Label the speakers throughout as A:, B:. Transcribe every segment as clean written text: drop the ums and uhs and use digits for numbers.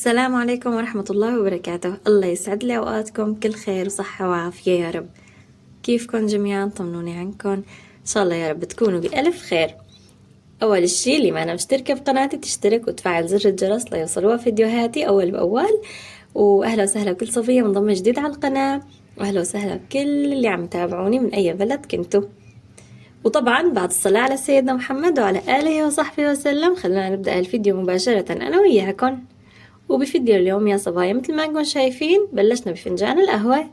A: السلام عليكم ورحمة الله وبركاته. الله يسعد لي أوقاتكم، كل خير وصحة وعافية يا رب. كيفكن جميعا؟ طمنوني عنكم، إن شاء الله يا رب تكونوا بألف خير. أول الشي اللي ما أنا مشتركة بقناتي تشترك وتفعل زر الجرس ليوصلوا فيديوهاتي أول بأول. وأهلا وسهلا بكل صفية منضمة جديد على القناة، وأهلا وسهلا بكل اللي عم تابعوني من أي بلد كنتوا. وطبعا بعد الصلاة على سيدنا محمد وعلى آله وصحبه وسلم، خلونا نبدأ الفيديو مباشرة أنا وياكم. وبفيديو اليوم يا صبايا مثل ما انكم شايفين بلشنا بفنجان القهوة،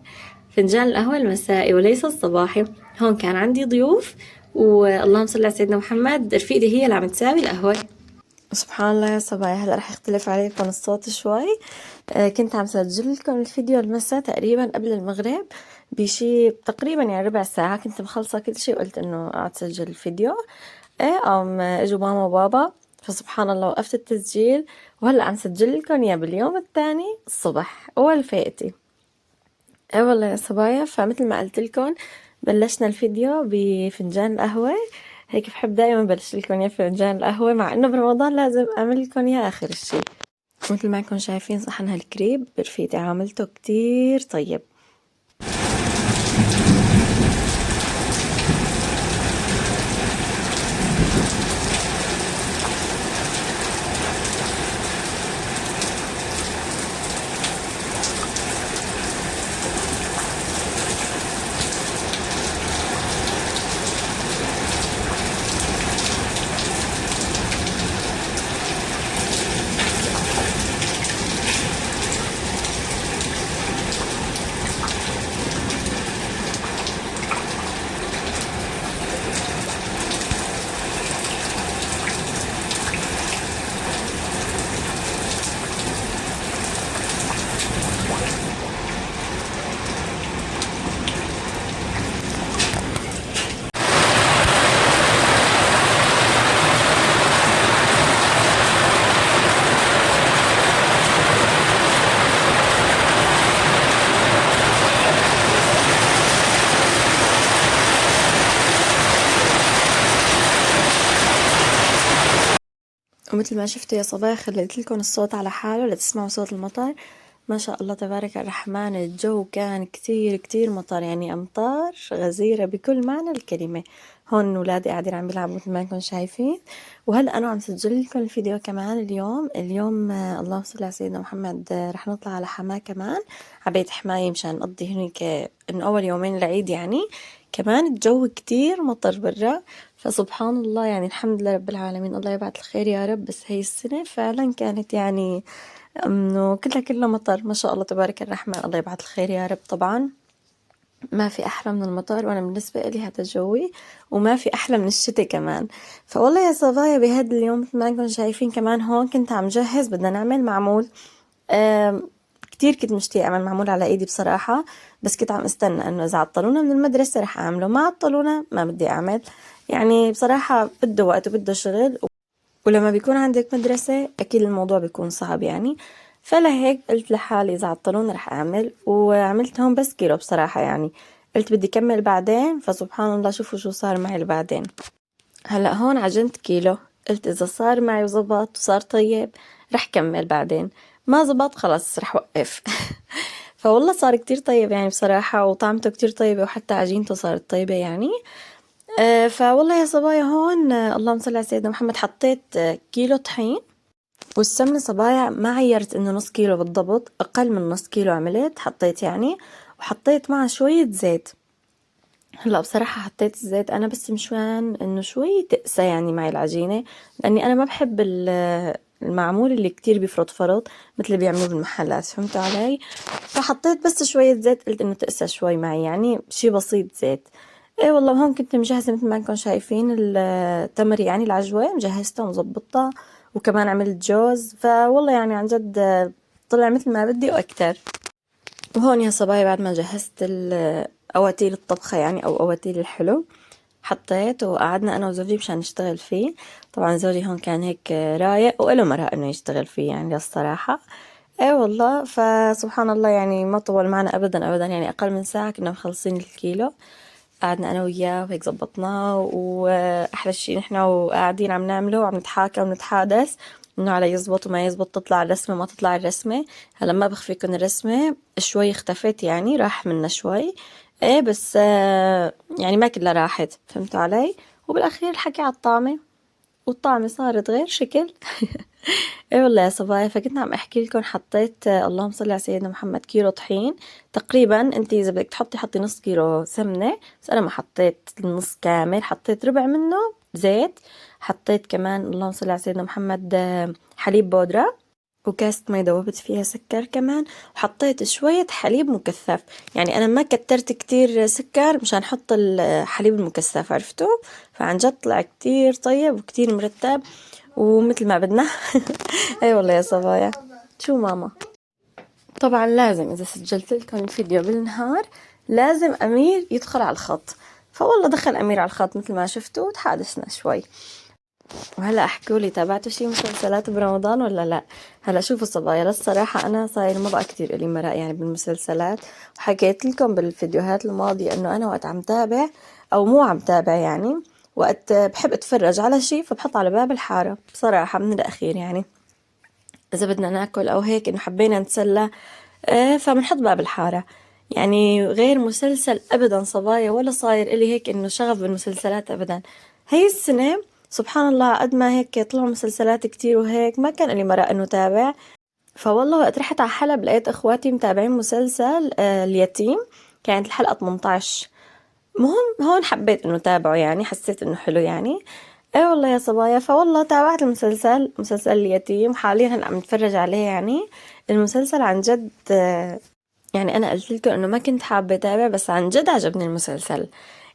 A: فنجان القهوة المسائي وليس الصباحي. هون كان عندي ضيوف واللهم صل على سيدنا محمد، رفيقتي هي اللي عم تساوي القهوة. سبحان الله يا صبايا، هلا رح يختلف عليكم الصوت شوي. كنت عم سجل لكم الفيديو المساء تقريبا قبل المغرب بشي تقريبا يعني ربع ساعة، كنت مخلصة كل شي وقلت انه قاعد سجل الفيديو. قام اجوا ماما وبابا، فسبحان الله وقفت التسجيل وهلا عم سجل لكم اياه باليوم الثاني الصبح اول فايقتي. والله يا صبايا، فمثل ما قلت لكم بلشنا الفيديو بفنجان القهوة. هيك بحب دائما بلش لكم اياه فنجان القهوة، مع انه برمضان لازم اعمل لكم اياه اخر الشي. مثل ما انكم شايفين صحن هالكريب برفيقتي عاملته كتير طيب. ومثل ما شفتوا يا صبايا خليت لكم الصوت على حاله لتسمعوا صوت المطر. ما شاء الله تبارك الرحمن، الجو كان كتير كتير مطر، يعني أمطار غزيرة بكل معنى الكلمة. هون ولادي قاعدين عم بيلعبوا مثل ما انكم شايفين، وهلا أنا عم سجل لكم الفيديو كمان. اليوم اللهم صل على سيدنا محمد، رح نطلع على حماة كمان، عبيت حماية مشان نقضي هنيك إنه أول يومين العيد يعني. كمان الجو كتير مطر برا، فسبحان الله يعني الحمد لله رب العالمين، الله يبعث الخير يا رب. بس هي السنة فعلا كانت يعني انه كلها مطر، ما شاء الله تبارك الرحمن، الله يبعث الخير يا رب. طبعا ما في احلى من المطر، وانا بالنسبة لي هذا جوي، وما في احلى من الشتاء كمان. فوالله يا صبايا بهذا اليوم مثل ما انكم شايفين كمان هون كنت عم جهز، بدنا نعمل معمول. كتير كنت مشتاقة اعمل معمول على ايدي بصراحة، بس كنت عم استنى انه اذا عطلونا من المدرسة رح اعمله، ما عطلونا ما بدي اعمل. يعني بصراحة بده وقت وبده شغل، ولما بيكون عندك مدرسة أكيد الموضوع بيكون صعب يعني. فلهيك قلت لحالي إذا عطلوني رح أعمل، وعملت هون بس كيلو بصراحة. يعني قلت بدي كمل بعدين، فسبحان الله شوفوا شو صار معي بعدين. هلأ هون عجنت كيلو، قلت إذا صار معي وزبط وصار طيب رح كمل بعدين، ما زبط خلاص رح وقف. فوالله صار كتير طيب يعني بصراحة، وطعمته كتير طيبة، وحتى عجينته صارت طيبة يعني. فوالله يا صبايا هون اللهم صل على سيدنا محمد، حطيت كيلو طحين. والسمنة صبايا ما عيرت انه نص كيلو بالضبط، اقل من نص كيلو عملت حطيت يعني، وحطيت معها شوية زيت. هلا بصراحة حطيت الزيت انا بس مشان انه شوي تقسى يعني معي العجينة، لاني انا ما بحب المعمول اللي كتير بيفرط فرط مثل اللي بيعملوه بالمحلات، فهمتوا علي؟ فحطيت بس شوية زيت، قلت انه تقسى شوي معي يعني، شي بسيط زيت. ايه والله هون كنت مجهزة مثل ما انكم شايفين التمر يعني العجوة، مجهزتها ومظبطتها، وكمان عملت جوز. فوالله يعني عن جد طلع مثل ما بدي واكتر. وهون يا صبايا بعد ما جهزت اواتيل الطبخة يعني او اواتيل الحلو، حطيت وقعدنا انا وزوجي مشان نشتغل فيه. طبعا زوجي هون كان هيك رايق وله مرة انه يشتغل فيه يعني الصراحة. ايه والله فسبحان الله يعني ما طول معنا ابدا ابدا، يعني اقل من ساعة كنا مخلصين الكيلو. قعدنا انا وياه وهيك زبطناه، واحلى شيء نحن وقاعدين عم نعمله وعم نتحاكى ونتحادث، انه على يزبط وما يزبط، تطلع الرسمة ما تطلع الرسمة. هلا ما بخفيكن الرسمة شوي اختفت، يعني راح منا شوي، ايه بس يعني ما كلها راحت، فهمتوا علي؟ وبالاخير الحكي على الطعمة، والطعمة صارت غير شكل. ايه والله يا صبايا. فكنت عم احكي لكم حطيت اللهم صل على سيدنا محمد كيلو طحين تقريبا. انتي اذا بدك تحطي حطي نص كيلو سمنة، بس انا ما حطيت النص كامل، حطيت ربع منه زيت. حطيت كمان اللهم صل على سيدنا محمد حليب بودرة، وكاسة مي دوبت فيها سكر كمان، وحطيت شوية حليب مكثف. يعني أنا ما كترت كتير سكر مشان أحط الحليب المكثف، عرفتوا؟ فعن جد طلع كتير طيب وكتير مرتب ومثل ما بدنا. اي والله يا صبايا. شو ماما؟ طبعا لازم اذا سجلت لكم الفيديو بالنهار لازم امير يدخل على الخط، فوالله دخل امير على الخط مثل ما شفتوا وتحادثنا شوي. وهلا احكوا لي تابعتوا شي مسلسلات برمضان ولا لا؟ هلا شوفوا صبايا، للصراحة انا صاير ما بقى كتير الي مرق يعني بالمسلسلات، وحكيت لكم بالفيديوهات الماضية انه انا وقت عم تابع او مو عم تابع، يعني وقت بحب اتفرج على شي فبحط على باب الحارة بصراحة من الاخير. يعني إذا بدنا ناكل أو هيك إنه حبينا نتسلى فبنحط باب الحارة. يعني غير مسلسل أبدا صبايا، ولا صاير إلي هيك إنه شغف بالمسلسلات أبدا. هاي السنة سبحان الله قد ما هيك طلعوا مسلسلات كتير وهيك ما كان إلي مرق إنه تابع. فوالله وقت رحت على حلب لقيت إخواتي متابعين مسلسل اليتيم، كانت الحلقة 18. مهم هون حبيت إنه تابعه، يعني حسيت إنه حلو يعني. ايه والله يا صبايا. فوالله تابعت المسلسل، مسلسل اليتيم، حاليا هلا عم نتفرج عليه. يعني المسلسل عن جد يعني انا قلت لكم انه ما كنت حابة اتابع، بس عن جد عجبني المسلسل.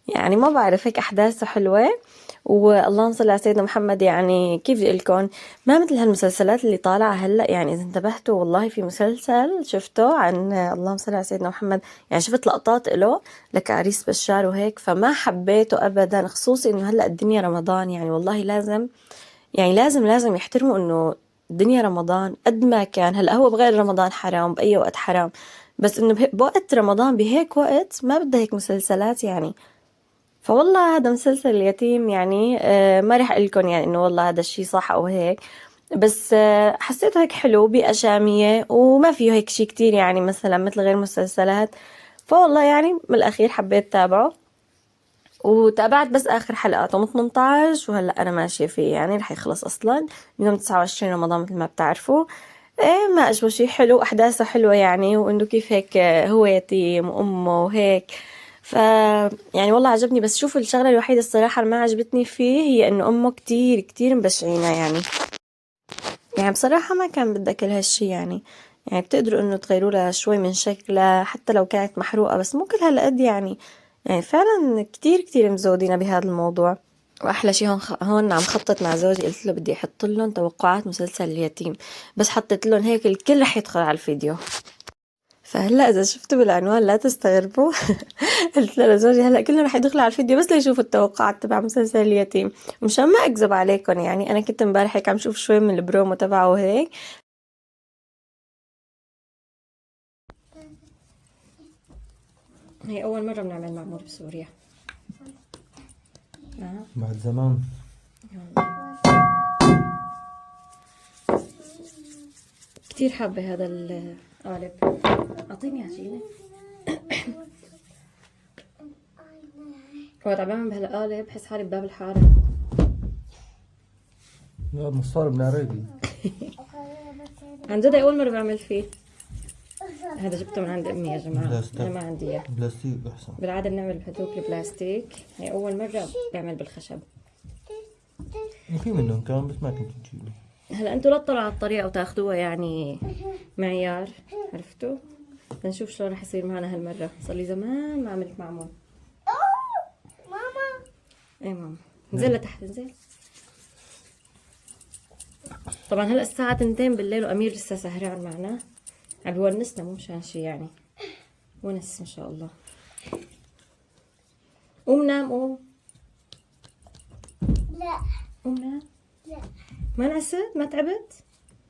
A: يعني ما بعرف هيك احداثه حلوة، واللهم صل على سيدنا محمد. يعني كيف بدي لكم، ما مثل هالمسلسلات اللي طالعة هلا. يعني اذا انتبهتوا والله في مسلسل شفته عن اللهم صل على سيدنا محمد، يعني شفت لقطات له لكعريس بشار وهيك، فما حبيته ابدا، خصوصي انه هلا الدنيا رمضان. يعني والله لازم، يعني لازم يحترموا انه الدنيا رمضان قد ما كان. هلا هو بغير رمضان حرام، باي وقت حرام، بس انه بوقت رمضان بهيك وقت ما بدها هيك مسلسلات يعني. فوالله هذا مسلسل اليتيم يعني ما رح اقول لكم يعني انه والله هذا الشيء صح او هيك، بس حسيته هيك حلو، بيئة شامية وما فيه هيك شيء كتير يعني مثلا مثل غير مسلسلات. فوالله يعني من الاخير حبيت تابعه، وتابعت بس آخر حلقات يوم 18، وهلأ أنا ماشية فيه يعني رح يخلص أصلا يوم 29 رمضان مثل ما بتعرفوا. إيه ما أشبه شي حلو، أحداثه حلوة يعني، وإنه كيف هيك هو يتيم وأمه وهيك. ف يعني والله عجبني. بس شوف الشغلة الوحيدة الصراحة اللي ما عجبتني فيه هي إنه أمه كتير كتير مبشعينة يعني. يعني بصراحة ما كان بدها كل هالشي يعني. يعني بتقدروا إنه تغيروا لها شوي من شكلها حتى لو كانت محروقة، بس مو كل هالقد يعني. يعني فعلا كتير كتير مزودين بهذا الموضوع. واحلى شي هون عم خطط مع زوجي، قلت له بدي احط لهم توقعات مسلسل اليتيم، بس حطيت لهم هيك الكل رح يدخل على الفيديو. فهلا اذا شفتوا بالعنوان لا تستغربوا. قلت له لزوجي هلا كلنا رح يدخلوا على الفيديو بس ليشوفوا التوقعات تبع مسلسل اليتيم، مشان ما اكذب عليكم. يعني انا كنت امبارح هيك عم شوف شوي من البرومو تبعه وهيك. هي اول مره بنعمل معمول بسوريا
B: بعد زمان.
A: كتير حابة هذا القالب. أعطيني عجينة. وقت عم بعمل بهالقالب بحس حالي بباب الحارة.
B: لا مصار بنعريدي.
A: عن جد أول مرة بعمل فيه. هذا جبته من عند أمي يا جماعة،
B: بلاستيك.
A: أنا ما عندي إياه.
B: بلاستيك أحسن.
A: بالعادة بنعمل بهدوك البلاستيك، هي أول مرة بعمل بالخشب.
B: في منهم كمان بس ما كنت تجيبه.
A: هلا انتوا لا تطلعوا على الطريقة وتاخذوها يعني معيار، عرفتوا؟ لنشوف شلون رح يصير معنا هالمرة. صار لي زمان ما عملت معمول.
C: ماما
A: ايه ماما انزل لتحت انزل. طبعا هلا الساعة 2 بالليل وأمير لسه سهران معنا، عم بونسنا مو مشان شي يعني، ونس ما شاء الله. قوم نام قوم.
C: لا
A: قوم نام.
C: لا
A: ما نعست؟ ما تعبت؟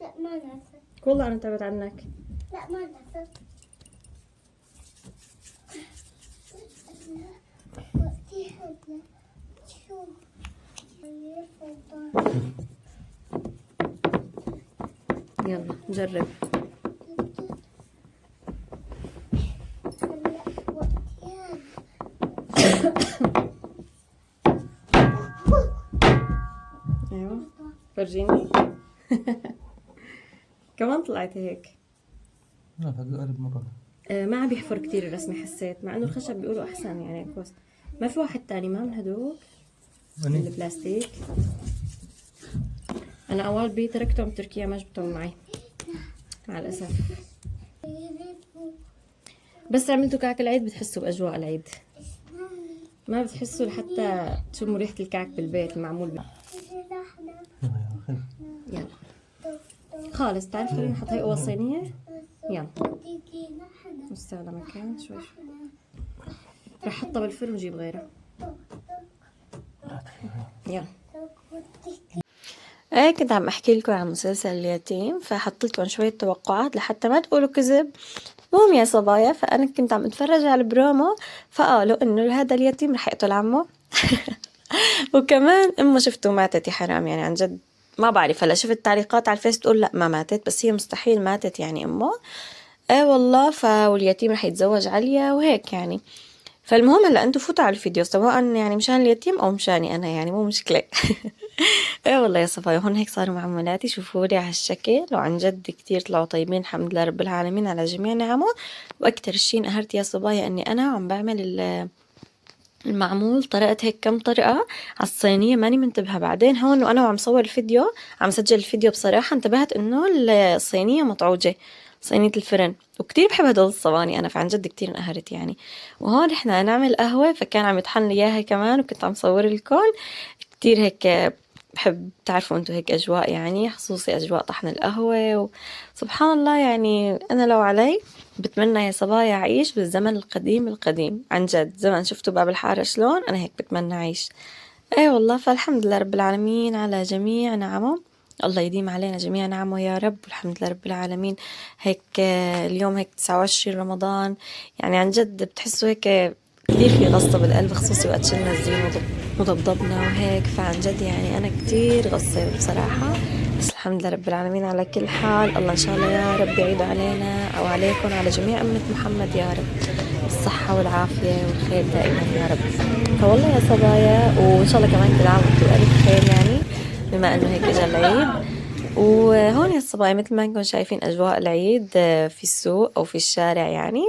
C: لا ما نعرف.
A: والله أنا تعبت عنك.
C: لا ما نعرف. وقتي هلا شو
A: يلا نجرب.
C: هلا وقتين.
A: ايوه فرجيني. كمان طلعت هيك.
B: لا هذا قلب مرة.
A: ما عم بيحفر كتير الرسمة، حسيت مع انه الخشب بيقولوا احسن يعني كويس. ما في واحد تاني ما من هدوك البلاستيك. انا اول بي تركتهم تركيا ما جبتهم معي مع الاسف. بس عملتوا كعك العيد بتحسوا باجواء العيد، ما بتحسوا لحتى تشموا ريحة الكعك بالبيت المعمول يلا خالص. تعال خلينا نحط هي اول صينية. يلا نستغل مكان شوي شوي. رح احطها بالفرن وجيب غيرها. يلا. ايه كنت عم احكي لكم عن مسلسل اليتيم، فحط لكم شوية توقعات لحتى ما تقولوا كذب. المهم يا صبايا، فانا كنت عم اتفرج على البرومو، فقالوا انه هذا اليتيم رح يقتل عمه. وكمان امه شفته ماتت. يا حرام يعني عن جد ما بعرف. هلا شفت تعليقات على الفيس تقول لا ما ماتت، بس هي مستحيل ماتت يعني امه. ايه والله. واليتيم رح يتزوج عليا وهيك يعني. فالمهم هلا انتوا فوتوا على الفيديو سواء يعني مشان اليتيم او مشاني انا، يعني مو مشكلة. ايه والله يا صفايا، هون هيك صاروا معاملاتي. شوفوا لي على الشكل، وعن جد كتير طلعوا طيبين الحمد لله رب العالمين على جميع نعمه. واكتر شي انقهرت يا صبايا اني انا عم بعمل المعمول طريقة هيك كم طريقة على الصينية ماني منتبهة. بعدين هون وانا وعم صور الفيديو عم سجل الفيديو بصراحة انتبهت انه الصينية مطعوجة، صينية الفرن. وكتير بحب هدول الصواني انا، فعن جد كتير انقهرت يعني. وهون احنا نعمل قهوة، فكان عم يطحن لي اياها كمان وكنت عم صور لكم. كتير هيك بحب تعرفوا انتو هيك اجواء، يعني خصوصي اجواء طحن القهوة. وسبحان الله يعني انا لو علي بتمنى يا صبايا اعيش بالزمن القديم القديم. عن جد زمن شفتوا باب الحارة شلون، انا هيك بتمنى اعيش. ايه والله. فالحمد لله رب العالمين على جميع نعمه. الله يديم علينا جميع نعمه يا رب، والحمد لله رب العالمين. هيك اليوم هيك 29 رمضان، يعني عن جد بتحسوا هيك كتير في غصة بالقلب، خصوصي وقت شلنا الزين وضبضبنا وهيك. فعن جد يعني أنا كتير غصيت بصراحة، بس الحمد لله رب العالمين على كل حال. الله إن شاء الله يا رب يعيد علينا أو عليكم على جميع أمة محمد يا رب بالصحة والعافية والخير دائما يا رب. فوالله يا صبايا، وإن شاء الله كمان كل عام وانتم بألف خير يعني بما إنه هيك إجا العيد. وهون يا الصبايا مثل ما انكم شايفين أجواء العيد في السوق أو في الشارع يعني.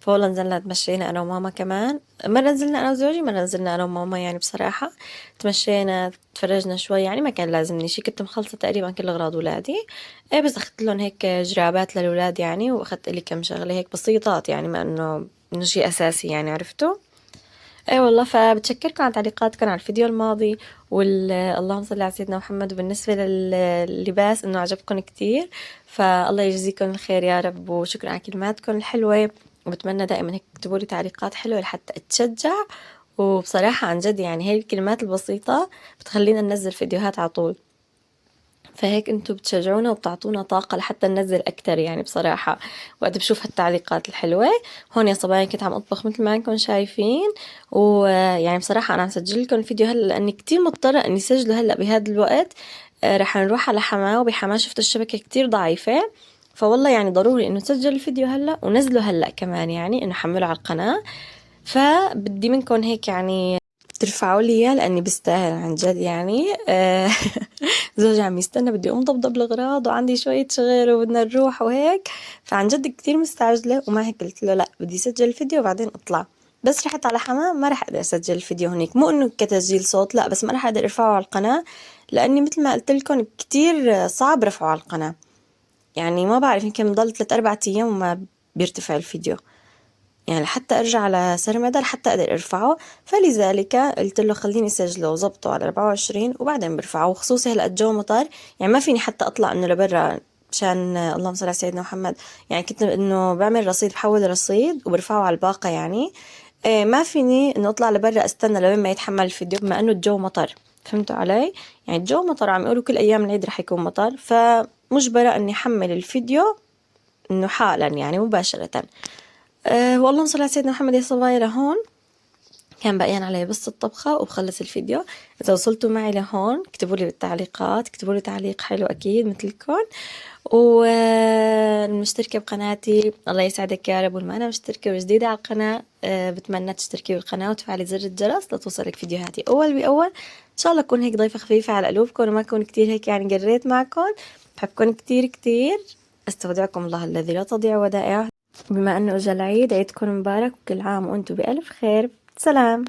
A: فوالله نزلنا تمشينا أنا وماما كمان. مرة نزلنا أنا وزوجي، مرة نزلنا أنا وماما يعني بصراحة. تمشينا تفرجنا شوي يعني، ما كان لازمني شي، كنت مخلصة تقريبا كل أغراض ولادي. إيه بس أخذت لهم هيك جرابات للولاد يعني، وأخذت لي كم شغلة هيك بسيطات يعني، ما إنه شي أساسي يعني، عرفتوا. اي والله. فبتشكركم على تعليقاتكم على الفيديو الماضي اللهم صل على سيدنا محمد. وبالنسبة لللباس انه عجبكم كتير، فالله يجزيكم الخير يا رب، وشكرا على كلماتكم الحلوة. وبتمنى دائما هيك تكتبوا لي تعليقات حلوة لحتى اتشجع. وبصراحة عن جد يعني هاي الكلمات البسيطة بتخلينا ننزل فيديوهات على طول. فهيك انتوا بتشجعونا وبتعطونا طاقة لحتى ننزل اكتر يعني بصراحة، وقت بشوف هالتعليقات الحلوة. هون يا صبايا كنت عم اطبخ مثل ما انكم شايفين، ويعني بصراحة انا عم سجل لكم الفيديو هلا لاني كتير مضطرة اني سجله هلا بهذا الوقت. رح نروح على حماه، وبحماه شفت الشبكة كتير ضعيفة. فوالله يعني ضروري انه سجل الفيديو هلا ونزله هلا كمان، يعني انه حمله على القناة. فبدي منكم هيك يعني ترفعوا لي اياه لاني بستاهل عن جد يعني. زوجي عم يستنى، بدي اقوم ضبضب الاغراض وعندي شوية شغل وبدنا نروح وهيك. فعن جد كتير مستعجلة، وما هيك قلت له لا بدي سجل الفيديو وبعدين اطلع. بس رحت على حمام ما رح اقدر اسجل الفيديو هنيك، مو انه كتسجيل صوت لا، بس ما رح اقدر ارفعه على القناة لاني مثل ما قلت لكم كتير صعب رفعه على القناة. يعني ما بعرف يمكن ضل 3-4 ايام وما بيرتفع الفيديو، يعني لحتى ارجع على سرمدة لحتى اقدر ارفعه. فلذلك قلت له خليني اسجله وظبطه على 24 وبعدين برفعه. وخصوصي هلا الجو مطر، يعني ما فيني حتى اطلع انه لبرا مشان اللهم صل على سيدنا محمد. يعني كنت انه بعمل رصيد، بحول رصيد وبرفعه على الباقة يعني. إيه ما فيني انه اطلع لبرا استنى لين ما يتحمل الفيديو بما انه الجو مطر. فهمتوا علي؟ يعني الجو مطر، عم يقولوا كل ايام العيد رح يكون مطر، فمجبرة اني احمل الفيديو انه حالا يعني مباشرة. والله صل على سيدنا محمد. يا صبايا لهون كان بقيان علي بس الطبخة وبخلص الفيديو. إذا وصلتوا معي لهون اكتبوا لي بالتعليقات، اكتبوا لي تعليق حلو أكيد مثلكم. والمشتركة بقناتي الله يسعدك يا رب، واللي ما أنا مشتركة وجديدة على القناة بتمنى تشتركي بالقناة وتفعلي زر الجرس لتوصلك فيديوهاتي أول بأول. إن شاء الله أكون هيك ضيفة خفيفة على قلوبكم وما أكون كتير هيك يعني قريت معكم. بحبكم كتير كتير. استودعكم الله الذي لا تضيع ودائعه. بما أنه أجا العيد، عيدكم مبارك وكل عام وأنتم بألف خير. سلام.